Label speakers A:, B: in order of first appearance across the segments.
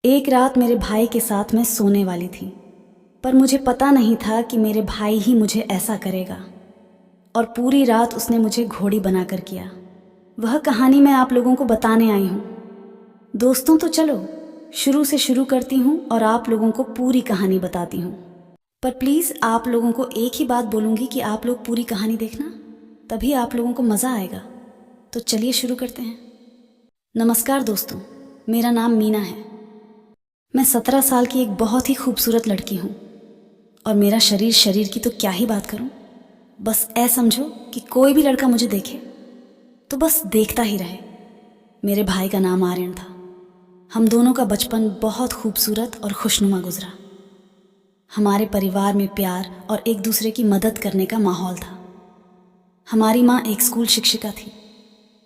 A: एक रात मेरे भाई के साथ मैं सोने वाली थी, पर मुझे पता नहीं था कि मेरे भाई ही मुझे ऐसा करेगा। और पूरी रात उसने मुझे घोड़ी बनाकर किया। वह कहानी मैं आप लोगों को बताने आई हूँ। दोस्तों, तो चलो शुरू से शुरू करती हूँ और आप लोगों को पूरी कहानी बताती हूँ। पर प्लीज़ आप लोगों को एक ही बात बोलूँगी कि आप लोग पूरी कहानी देखना, तभी आप लोगों को मज़ा आएगा। तो चलिए शुरू करते हैं। नमस्कार दोस्तों, मेरा नाम मीना है। मैं 17 साल की एक बहुत ही खूबसूरत लड़की हूँ और मेरा शरीर की तो क्या ही बात करूँ। बस समझो कि कोई भी लड़का मुझे देखे तो बस देखता ही रहे। मेरे भाई का नाम आर्यन था। हम दोनों का बचपन बहुत खूबसूरत और खुशनुमा गुजरा। हमारे परिवार में प्यार और एक दूसरे की मदद करने का माहौल था। हमारी माँ एक स्कूल शिक्षिका थी,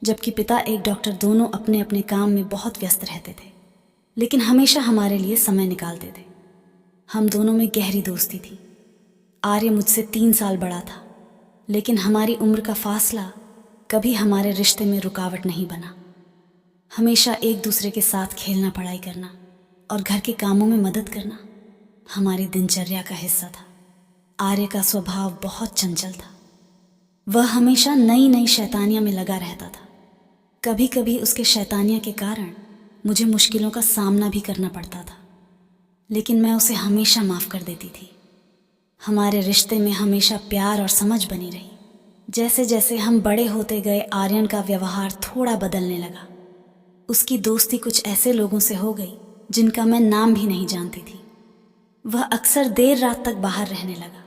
A: जबकि पिता एक डॉक्टर। दोनों अपने अपने काम में बहुत व्यस्त रहते थे, लेकिन हमेशा हमारे लिए समय निकालते थे। हम दोनों में गहरी दोस्ती थी। आर्य मुझसे 3 साल बड़ा था, लेकिन हमारी उम्र का फासला कभी हमारे रिश्ते में रुकावट नहीं बना। हमेशा एक दूसरे के साथ खेलना, पढ़ाई करना और घर के कामों में मदद करना हमारी दिनचर्या का हिस्सा था। आर्य का स्वभाव बहुत चंचल था। वह हमेशा नई नई शैतानियां में लगा रहता था। कभी कभी उसके शैतानियां के कारण मुझे मुश्किलों का सामना भी करना पड़ता था, लेकिन मैं उसे हमेशा माफ़ कर देती थी। हमारे रिश्ते में हमेशा प्यार और समझ बनी रही। जैसे जैसे हम बड़े होते गए, आर्यन का व्यवहार थोड़ा बदलने लगा। उसकी दोस्ती कुछ ऐसे लोगों से हो गई जिनका मैं नाम भी नहीं जानती थी। वह अक्सर देर रात तक बाहर रहने लगा।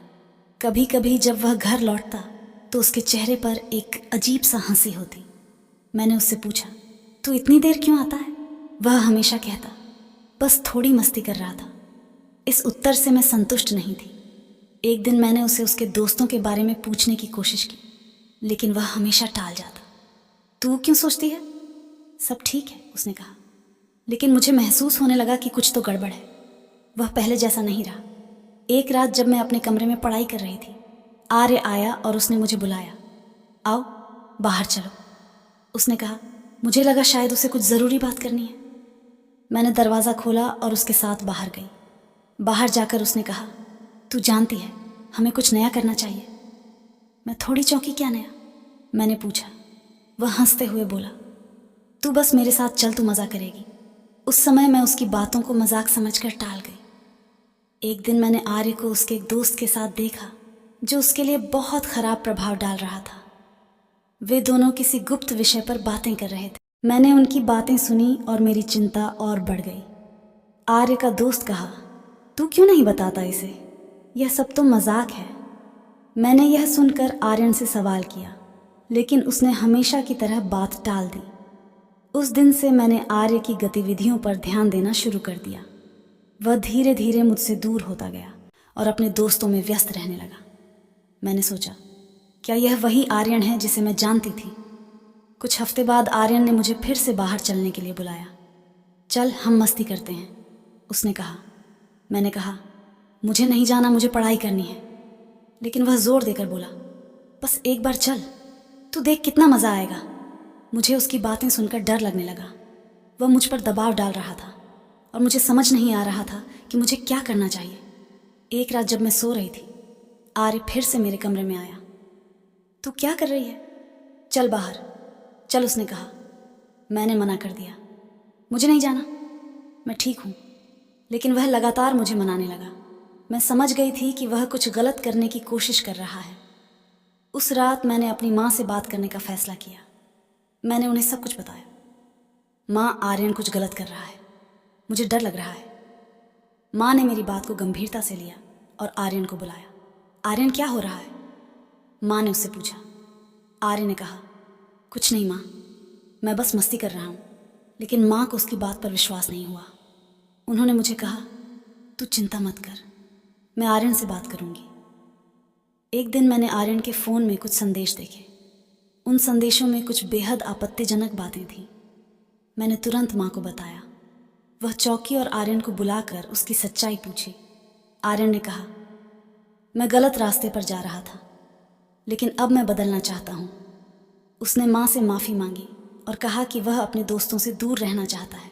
A: कभी कभी जब वह घर लौटता तो उसके चेहरे पर एक अजीब सा हंसी होती। मैंने उससे पूछा, तू इतनी देर क्यों आता है? वह हमेशा कहता, बस थोड़ी मस्ती कर रहा था। इस उत्तर से मैं संतुष्ट नहीं थी। एक दिन मैंने उसे उसके दोस्तों के बारे में पूछने की कोशिश की, लेकिन वह हमेशा टाल जाता। तू क्यों सोचती है? सब ठीक है, उसने कहा। लेकिन मुझे महसूस होने लगा कि कुछ तो गड़बड़ है। वह पहले जैसा नहीं रहा। एक रात जब मैं अपने कमरे में पढ़ाई कर रही थी, आर्य आया और उसने मुझे बुलाया। आओ, बाहर चलो, उसने कहा। मुझे लगा शायद उसे कुछ ज़रूरी बात करनी है। मैंने दरवाज़ा खोला और उसके साथ बाहर गई। बाहर जाकर उसने कहा, तू जानती है, हमें कुछ नया करना चाहिए। मैं थोड़ी चौंकी। क्या नया? मैंने पूछा। वह हंसते हुए बोला, तू बस मेरे साथ चल, तू मज़ा करेगी। उस समय मैं उसकी बातों को मजाक समझकर टाल गई। एक दिन मैंने आर्य को उसके एक दोस्त के साथ देखा, जो उसके लिए बहुत खराब प्रभाव डाल रहा था। वे दोनों किसी गुप्त विषय पर बातें कर रहे थे। मैंने उनकी बातें सुनी और मेरी चिंता और बढ़ गई। आर्य का दोस्त कहा, तू क्यों नहीं बताता इसे? यह सब तो मजाक है। मैंने यह सुनकर आर्यन से सवाल किया, लेकिन उसने हमेशा की तरह बात टाल दी। उस दिन से मैंने आर्य की गतिविधियों पर ध्यान देना शुरू कर दिया। वह धीरे धीरे मुझसे दूर होता गया और अपने दोस्तों में व्यस्त रहने लगा। मैंने सोचा, क्या यह वही आर्यन है जिसे मैं जानती थी? कुछ हफ्ते बाद आर्यन ने मुझे फिर से बाहर चलने के लिए बुलाया। चल, हम मस्ती करते हैं, उसने कहा। मैंने कहा, मुझे नहीं जाना, मुझे पढ़ाई करनी है। लेकिन वह जोर देकर बोला, बस एक बार चल, तू देख कितना मज़ा आएगा। मुझे उसकी बातें सुनकर डर लगने लगा। वह मुझ पर दबाव डाल रहा था और मुझे समझ नहीं आ रहा था कि मुझे क्या करना चाहिए। एक रात जब मैं सो रही थी, आर्य फिर से मेरे कमरे में आया। तू क्या कर रही है? चल बाहर चल, उसने कहा। मैंने मना कर दिया, मुझे नहीं जाना, मैं ठीक हूँ। लेकिन वह लगातार मुझे मनाने लगा। मैं समझ गई थी कि वह कुछ गलत करने की कोशिश कर रहा है। उस रात मैंने अपनी माँ से बात करने का फैसला किया। मैंने उन्हें सब कुछ बताया। माँ, आर्यन कुछ गलत कर रहा है, मुझे डर लग रहा है। माँ ने मेरी बात को गंभीरता से लिया और आर्यन को बुलाया। आर्यन, क्या हो रहा है? माँ ने उससे पूछा। आर्यन ने कहा, कुछ नहीं माँ, मैं बस मस्ती कर रहा हूँ। लेकिन माँ को उसकी बात पर विश्वास नहीं हुआ। उन्होंने मुझे कहा, तू चिंता मत कर, मैं आर्यन से बात करूँगी। एक दिन मैंने आर्यन के फ़ोन में कुछ संदेश देखे। उन संदेशों में कुछ बेहद आपत्तिजनक बातें थीं। मैंने तुरंत माँ को बताया। वह चौंकी और आर्यन को बुलाकर उसकी सच्चाई पूछी। आर्यन ने कहा, मैं गलत रास्ते पर जा रहा था, लेकिन अब मैं बदलना चाहता हूँ। उसने माँ से माफ़ी मांगी और कहा कि वह अपने दोस्तों से दूर रहना चाहता है।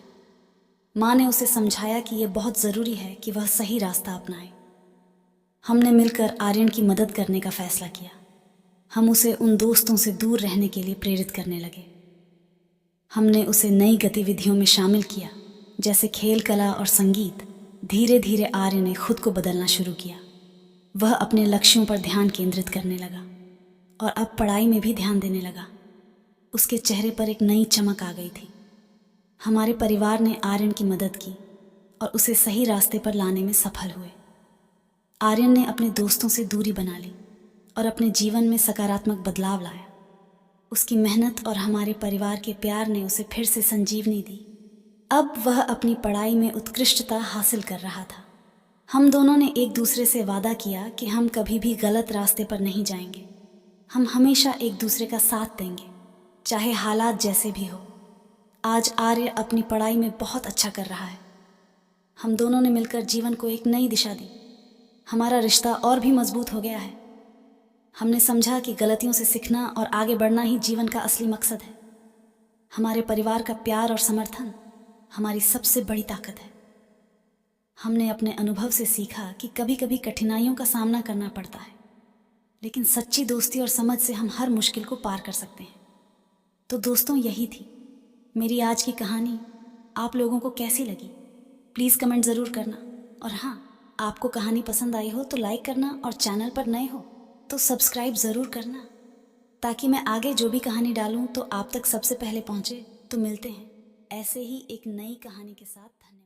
A: माँ ने उसे समझाया कि यह बहुत ज़रूरी है कि वह सही रास्ता अपनाए। हमने मिलकर आर्यन की मदद करने का फैसला किया। हम उसे उन दोस्तों से दूर रहने के लिए प्रेरित करने लगे। हमने उसे नई गतिविधियों में शामिल किया, जैसे खेल, कला और संगीत। धीरे धीरे आर्य ने खुद को बदलना शुरू किया। वह अपने लक्ष्यों पर ध्यान केंद्रित करने लगा और अब पढ़ाई में भी ध्यान देने लगा। उसके चेहरे पर एक नई चमक आ गई थी। हमारे परिवार ने आर्यन की मदद की और उसे सही रास्ते पर लाने में सफल हुए। आर्यन ने अपने दोस्तों से दूरी बना ली और अपने जीवन में सकारात्मक बदलाव लाया। उसकी मेहनत और हमारे परिवार के प्यार ने उसे फिर से संजीवनी दी। अब वह अपनी पढ़ाई में उत्कृष्टता हासिल कर रहा था। हम दोनों ने एक दूसरे से वादा किया कि हम कभी भी गलत रास्ते पर नहीं जाएंगे। हम हमेशा एक दूसरे का साथ देंगे, चाहे हालात जैसे भी हो। आज आर्य अपनी पढ़ाई में बहुत अच्छा कर रहा है। हम दोनों ने मिलकर जीवन को एक नई दिशा दी। हमारा रिश्ता और भी मजबूत हो गया है। हमने समझा कि गलतियों से सीखना और आगे बढ़ना ही जीवन का असली मकसद है। हमारे परिवार का प्यार और समर्थन हमारी सबसे बड़ी ताकत है। हमने अपने अनुभव से सीखा कि कभी कभी कठिनाइयों का सामना करना पड़ता है, लेकिन सच्ची दोस्ती और समझ से हम हर मुश्किल को पार कर सकते हैं। तो दोस्तों, यही थी मेरी आज की कहानी। आप लोगों को कैसी लगी प्लीज़ कमेंट ज़रूर करना। और हाँ, आपको कहानी पसंद आई हो तो लाइक करना, और चैनल पर नए हो तो सब्सक्राइब ज़रूर करना, ताकि मैं आगे जो भी कहानी डालूं तो आप तक सबसे पहले पहुंचे। तो मिलते हैं ऐसे ही एक नई कहानी के साथ। धन्यवाद।